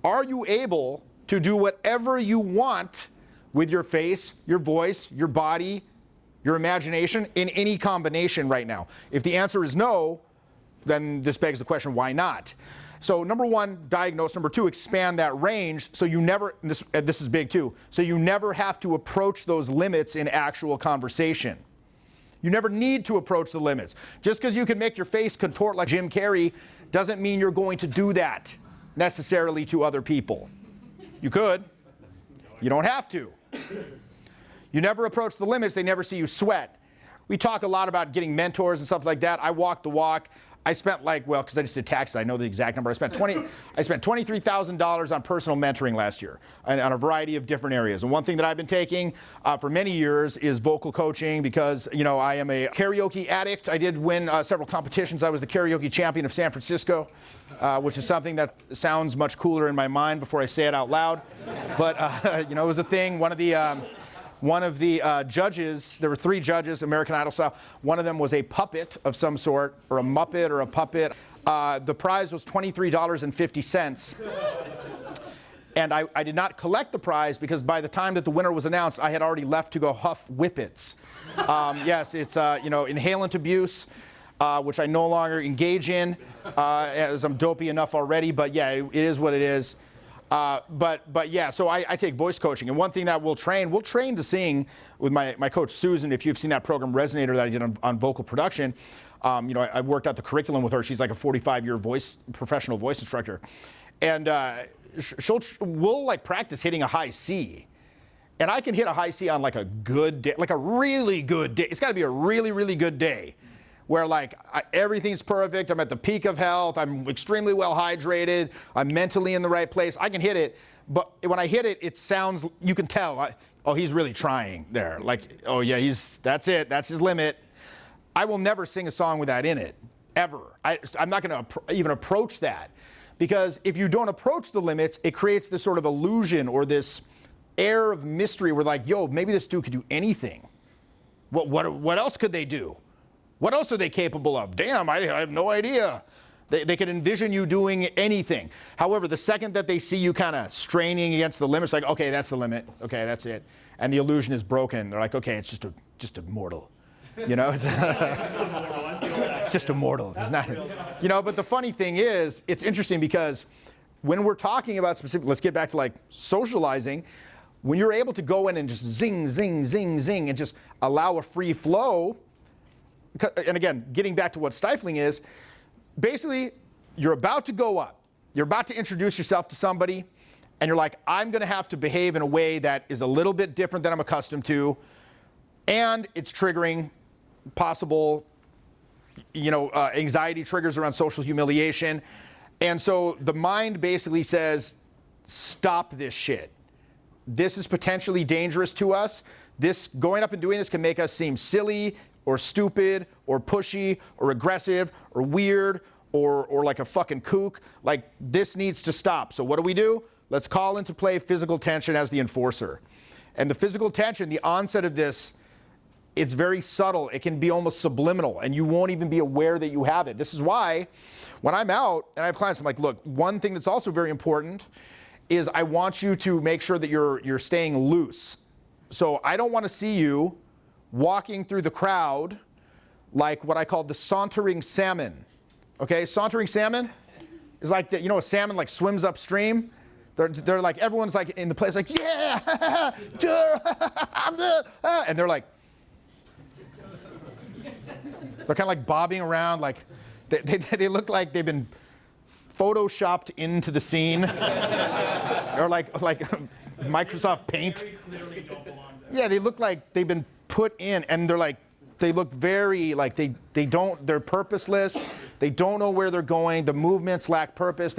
Are you able to do whatever you want with your face, your voice, your body, your imagination in any combination right now? If the answer is no, then this begs the question, why not? So number one, diagnose. Number two, expand that range so you never, this is big too, so you never have to approach those limits in actual conversation. You never need to approach the limits. Just because you can make your face contort like Jim Carrey doesn't mean you're going to do that necessarily to other people. You could. You don't have to. You never approach the limits, they never see you sweat. We talk a lot about getting mentors and stuff like that. I walk the walk. I spent because I just did taxes, I know the exact number. I spent $23,000 on personal mentoring last year on a variety of different areas. And one thing that I've been taking for many years is vocal coaching because, I am a karaoke addict. I did win several competitions. I was the karaoke champion of San Francisco, which is something that sounds much cooler in my mind before I say it out loud. But, it was a thing. One of the judges, there were 3 judges, American Idol style. One of them was a puppet of some sort, or a Muppet or a puppet. The prize was $23.50. And I did not collect the prize because by the time that the winner was announced, I had already left to go huff whippets. Yes, it's, inhalant abuse, which I no longer engage in, as I'm dopey enough already. But yeah, it is what it is. But yeah, so I take voice coaching, and one thing that we'll train to sing with my coach Susan. If you've seen that program RESONATOR that I did on vocal production, I worked out the curriculum with her. She's like a 45-year professional voice instructor, and we'll like practice hitting a high C, and I can hit a high C on like a good day, like a really good day. It's got to be a really, really good day, where everything's perfect, I'm at the peak of health, I'm extremely well hydrated, I'm mentally in the right place, I can hit it, but when I hit it, it sounds, you can tell, oh, he's really trying there. Like, oh yeah, that's it, that's his limit. I will never sing a song with that in it, ever. I'm not gonna even approach that, because if you don't approach the limits, it creates this sort of illusion or this air of mystery where like, yo, maybe this dude could do anything. What else could they do? What else are they capable of? Damn, I have no idea. They can envision you doing anything. However, the second that they see you kind of straining against the limits, like, okay, that's the limit. Okay, that's it. And the illusion is broken. They're like, okay, it's just a mortal. It's, it's just a mortal. It's not, but the funny thing is, it's interesting because when we're talking about specific, let's get back to like socializing, when you're able to go in and just zing, zing, zing, zing, and just allow a free flow. And again, getting back to what stifling is, basically, you're about to go up. You're about to introduce yourself to somebody, and you're like, I'm going to have to behave in a way that is a little bit different than I'm accustomed to, and it's triggering possible, anxiety triggers around social humiliation. And so the mind basically says, stop this shit. This is potentially dangerous to us. This going up and doing this can make us seem silly, or stupid, or pushy, or aggressive, or weird, or like a fucking kook. Like, this needs to stop. So what do? Let's call into play physical tension as the enforcer. And the physical tension, the onset of this, it's very subtle. It can be almost subliminal, and you won't even be aware that you have it. This is why, when I'm out, and I have clients, I'm like, look, one thing that's also very important is I want you to make sure that you're staying loose. So I don't want to see you walking through the crowd like what I call the sauntering salmon. Okay, sauntering salmon is like, a salmon like swims upstream. They're like, everyone's like in the place like, yeah, and they're like, they're kind of like bobbing around, like they look like they've been photoshopped into the scene, or like Microsoft Paint. Yeah, they look like they've been put in, and they look very like they're purposeless. They don't know where they're going. The movements lack purpose.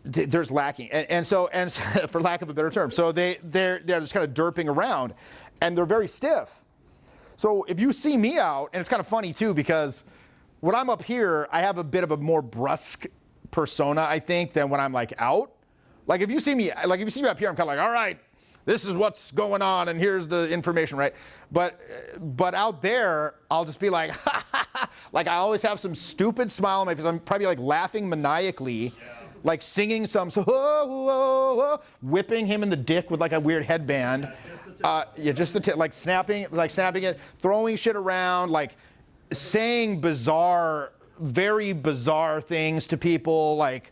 There's lacking, and so for lack of a better term, so they're just kind of derping around, and they're very stiff. So if you see me out, and it's kind of funny too, because when I'm up here, I have a bit of a more brusque persona, I think, than when I'm like out. Like if you see me up here, I'm kind of like, all right, this is what's going on, and here's the information, right? But out there, I'll just be like, like I always have some stupid smile on my face. I'm probably like laughing maniacally, like singing some, whipping him in the dick with like a weird headband. Yeah, just the tip, like snapping it, throwing shit around, like saying bizarre, very bizarre things to people, like,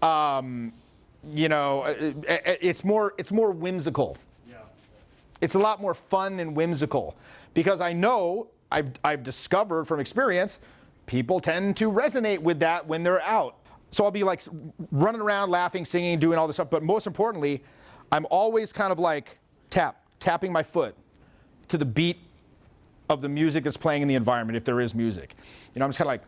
you know, it's more whimsical. Yeah. It's a lot more fun and whimsical, because I know, I've discovered from experience, people tend to resonate with that when they're out. So I'll be like running around, laughing, singing, doing all this stuff, but most importantly, I'm always kind of like tapping my foot to the beat of the music that's playing in the environment, if there is music. You know, I'm just kind of like,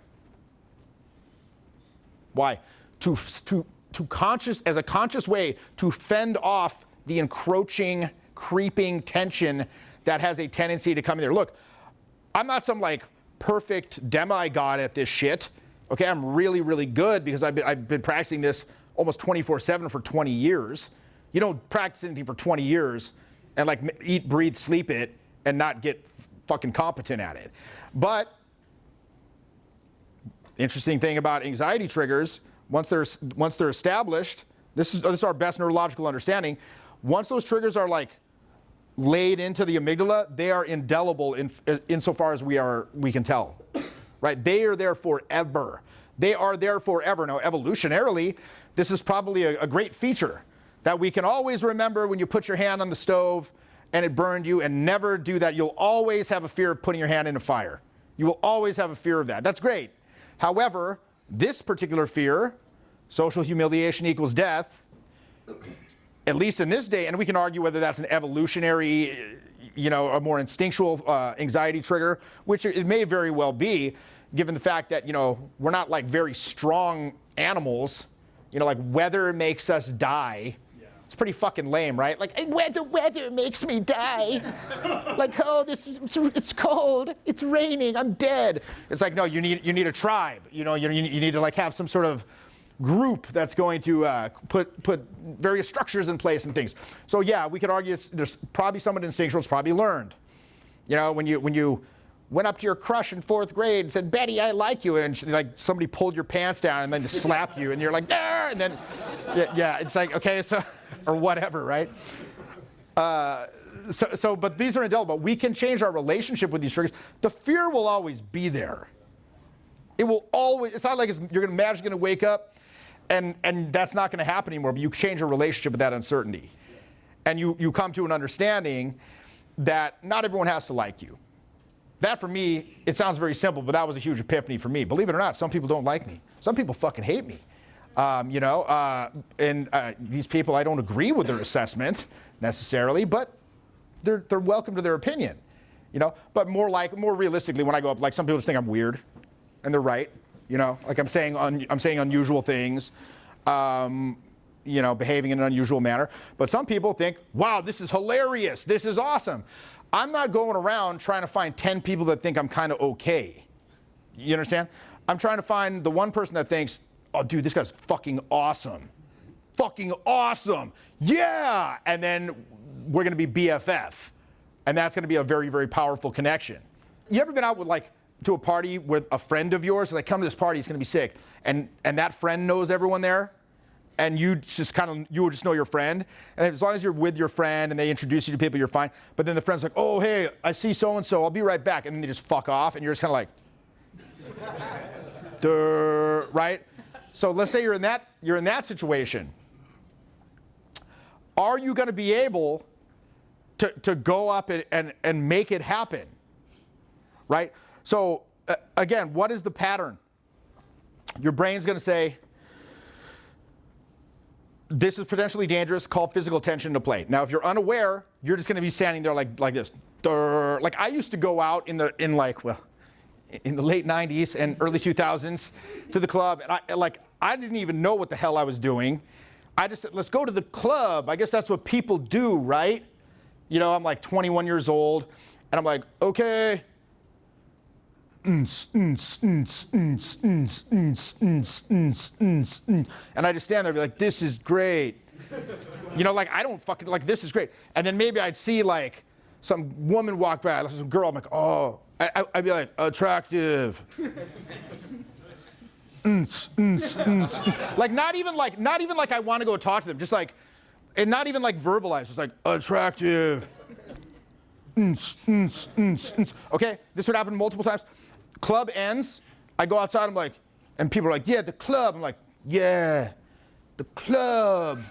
why? As a conscious way to fend off the encroaching, creeping tension that has a tendency to come in there. Look, I'm not some like perfect demigod at this shit. Okay, I'm really, really good because I've been practicing this almost 24/7 for 20 years. You don't practice anything for 20 years and like eat, breathe, sleep it and not get fucking competent at it. But interesting thing about anxiety triggers, once they're established, this is our best neurological understanding. Once those triggers are like laid into the amygdala, they are indelible insofar as we can tell, right? They are there forever. They are there forever. Now, evolutionarily, this is probably a great feature that we can always remember when you put your hand on the stove and it burned you, and never do that. You'll always have a fear of putting your hand in a fire. You will always have a fear of that. That's great. However, this particular fear, social humiliation equals death, at least in this day, and we can argue whether that's an evolutionary, you know, a more instinctual anxiety trigger, which it may very well be, given the fact that, you know, we're not like very strong animals. You know, like weather makes us die. Yeah. It's pretty fucking lame, right? Like, the weather makes me die. Like, oh, it's cold, it's raining, I'm dead. It's like, no, you need a tribe. You know, you need to like have some sort of group that's going to put various structures in place and things. So yeah, we could argue there's probably somewhat instinctual. It's probably learned. You know, when you went up to your crush in 4th grade and said, "Betty, I like you," and like somebody pulled your pants down and then just slapped you, and you're like, "There," and then yeah, it's like, okay, so or whatever, right? But these are indelible. We can change our relationship with these triggers. The fear will always be there. It will always. It's not like you're magically going to wake up. And that's not going to happen anymore, but you change your relationship with that uncertainty. And you come to an understanding that not everyone has to like you. That, for me, it sounds very simple, but that was a huge epiphany for me. Believe it or not, some people don't like me. Some people fucking hate me. You know, these people, I don't agree with their assessment necessarily, but they're welcome to their opinion. You know, but more realistically, when I go up, like some people just think I'm weird, and they're right. You know, like I'm saying unusual things, you know, behaving in an unusual manner. But some people think, wow, this is hilarious. This is awesome. I'm not going around trying to find 10 people that think I'm kind of okay. You understand? I'm trying to find the one person that thinks, oh, dude, this guy's fucking awesome. Fucking awesome. Yeah. And then we're going to be BFF. And that's going to be a very, very powerful connection. You ever been out with like, to a party with a friend of yours, like, come to this party, it's gonna be sick, and that friend knows everyone there, and you will just know your friend, and as long as you're with your friend and they introduce you to people, you're fine. But then the friend's like, oh, hey, I see so-and-so, I'll be right back, and then they just fuck off, and you're just kind of like, duh, right? So let's say you're in that situation. Are you gonna be able to go up and make it happen, right? So, again, what is the pattern? Your brain's going to say, this is potentially dangerous, call physical attention to play. Now, if you're unaware, you're just going to be standing there like this. Durr. Like I used to go out in the late 90s and early 2000s to the club, and I didn't even know what the hell I was doing. I just said, let's go to the club. I guess that's what people do, right? You know, I'm like 21 years old, and I'm like, okay. And I just stand there and be like, this is great. You know, like I don't fucking, like this is great. And then maybe I'd see like some woman walk by, like some girl, I'm like, oh, I'd be like, attractive. Like not even like I want to go talk to them, just like, and not even like verbalize, just like attractive. Okay, this would happen multiple times. Club ends, I go outside, I'm like, and people are like, yeah, the club. I'm like, yeah, the club.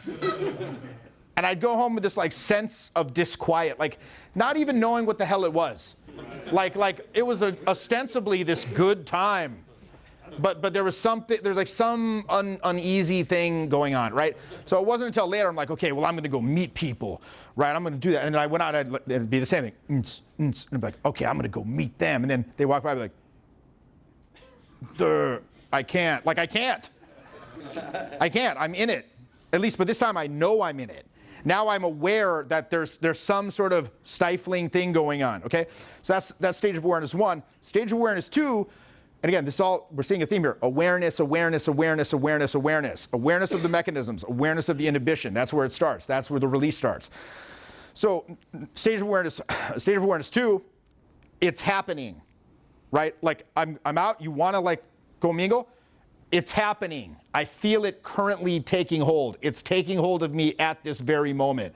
And I'd go home with this like sense of disquiet, like not even knowing what the hell it was. Like it was ostensibly this good time, but there was something, there's like some uneasy thing going on, right? So it wasn't until later I'm like, okay, well I'm gonna go meet people, right? I'm gonna do that, and then I went out, it'd be the same thing, and I'm like, okay, I'm gonna go meet them, and then they walk by, I'd be like, duh, I can't, I'm in it, at least, but this time I know I'm in it. Now I'm aware that there's some sort of stifling thing going on, okay? So that's stage of awareness 1. Stage of awareness 2, and again, we're seeing a theme here. Awareness, awareness, awareness, awareness, awareness. Awareness of the mechanisms, awareness of the inhibition. That's where it starts. That's where the release starts. So stage of awareness 2, it's happening, right? Like I'm out, you wanna like go mingle? It's happening. I feel it currently taking hold. It's taking hold of me at this very moment.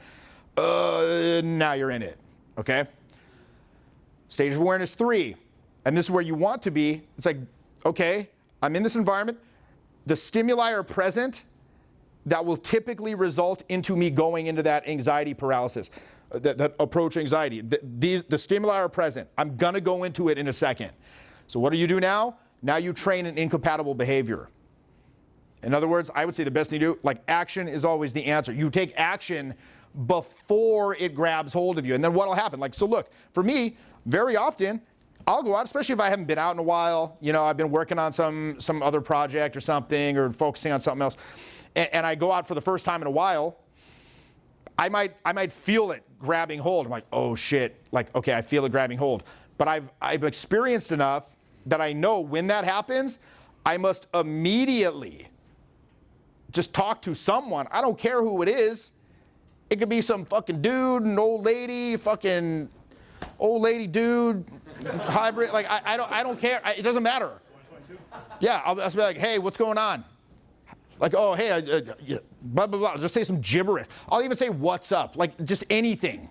Now you're in it, okay? Stage of awareness 3, and this is where you want to be. It's like, okay, I'm in this environment. The stimuli are present that will typically result into me going into that anxiety paralysis, that approach anxiety. The stimuli are present. I'm gonna go into it in a second. So what do you do now? Now you train an incompatible behavior. In other words, I would say the best thing to do, like action is always the answer. You take action before it grabs hold of you. And then what'll happen? Like, so look, for me, very often, I'll go out, especially if I haven't been out in a while, you know, I've been working on some other project or something, or focusing on something else, and I go out for the first time in a while, I might feel it grabbing hold. I'm like, oh shit, like, okay, I feel it grabbing hold. But I've experienced enough that I know when that happens, I must immediately just talk to someone. I don't care who it is. It could be some fucking dude, an old lady, fucking old lady dude, hybrid. Like I don't care. It doesn't matter. Yeah, I'll just be like, hey, what's going on? Like, oh, hey, blah, blah, blah. I'll just say some gibberish. I'll even say what's up, like just anything.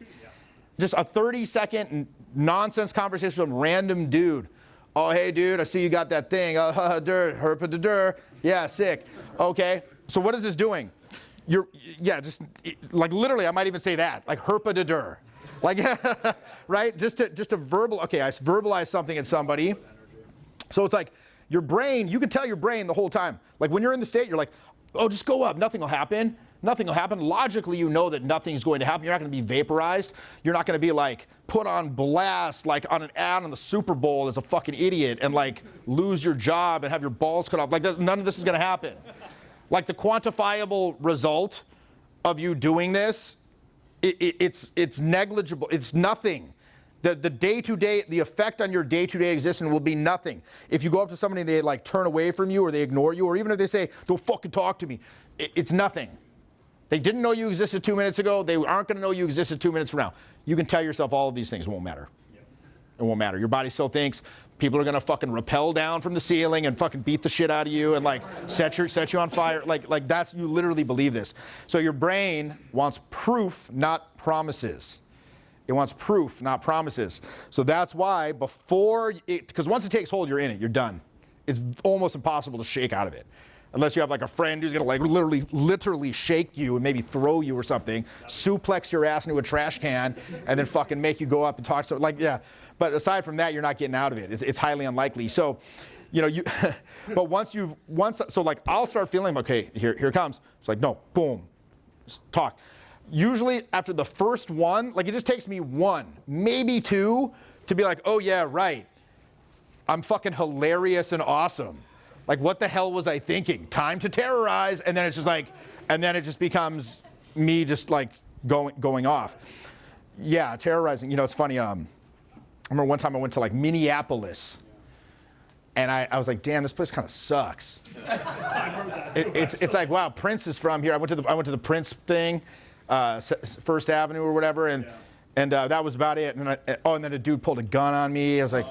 Just a 30-second nonsense conversation with some random dude. Oh, hey, dude, I see you got that thing. Herpa-da-dur. Yeah, sick. Okay, so what is this doing? Just like literally, I might even say that, like herpa-da-dur. Like, right? Just to verbal, okay, I verbalize something at somebody. So it's like your brain, you can tell your brain the whole time. Like when you're in the state, you're like, oh, just go up, nothing will happen. Nothing will happen. Logically, you know that nothing's going to happen. You're not going to be vaporized. You're not going to be like put on blast like on an ad on the Super Bowl as a fucking idiot and like lose your job and have your balls cut off. Like none of this is going to happen. Like the quantifiable result of you doing this, it's negligible. It's nothing. The day-to-day, the effect on your day-to-day existence will be nothing. If you go up to somebody and they like turn away from you or they ignore you, or even if they say, don't fucking talk to me, it's nothing. They didn't know you existed 2 minutes ago. They aren't going to know you existed 2 minutes from now. You can tell yourself all of these things. It won't matter. Yep. It won't matter. Your body still thinks people are going to fucking rappel down from the ceiling and fucking beat the shit out of you and like set you on fire. Like that's, you literally believe this. So your brain wants proof, not promises. It wants proof, not promises. So that's why because once it takes hold, you're in it. You're done. It's almost impossible to shake out of it. Unless you have like a friend who's gonna like literally shake you and maybe throw you or something, suplex your ass into a trash can, and then fucking make you go up and talk to, like, yeah. But aside from that, you're not getting out of it. It's highly unlikely. So, you know, but so like I'll start feeling, okay, here it comes. It's like, no, boom, talk. Usually after the first one, like it just takes me one, maybe two, to be like, oh yeah, right. I'm fucking hilarious and awesome. Like, what the hell was I thinking? Time to terrorize, and then it's just like, and then it just becomes me just like going off. Yeah, terrorizing. You know, it's funny. I remember one time I went to like Minneapolis, and I was like, damn, this place kind of sucks. It's like, wow, Prince is from here. I went to the Prince thing, First Avenue or whatever, and that was about it. And then a dude pulled a gun on me. I was like,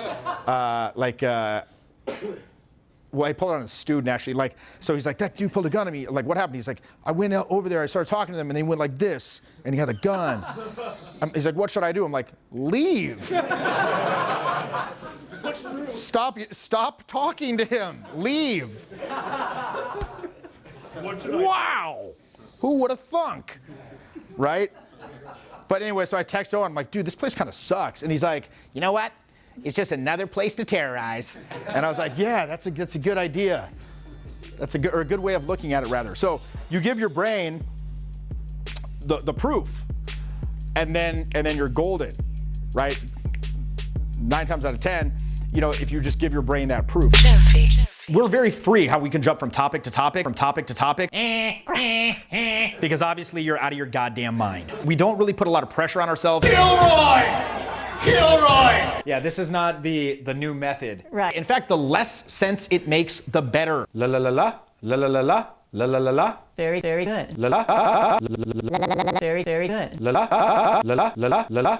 well, I pulled it on a student actually. Like, so he's like, that dude pulled a gun on me. Like, what happened? He's like, I went out over there, I started talking to them, and they went like this, and he had a gun. He's like, what should I do? I'm like, leave. Stop talking to him. Leave. Wow. Who would have thunk? Right? But anyway, so I text Owen, I'm like, dude, this place kind of sucks. And he's like, you know what? It's just another place to terrorize. And I was like, yeah, that's a good idea. That's a good way of looking at it, rather. So you give your brain the proof, and then you're golden, right? 9 times out of 10, you know, if you just give your brain that proof. We're very free how we can jump from topic to topic, because obviously you're out of your goddamn mind. We don't really put a lot of pressure on ourselves. Kilroy! Yeah, this is not the new method. Right. In fact, the less sense it makes, the better. La la la la, la la la la, la la la la. Very, very good. La la, Very, very good. la la, la la, la la, la.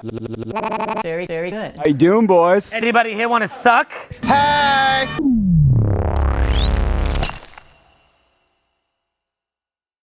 Very, very good. How you doing, boys? Anybody here want to suck? Hey!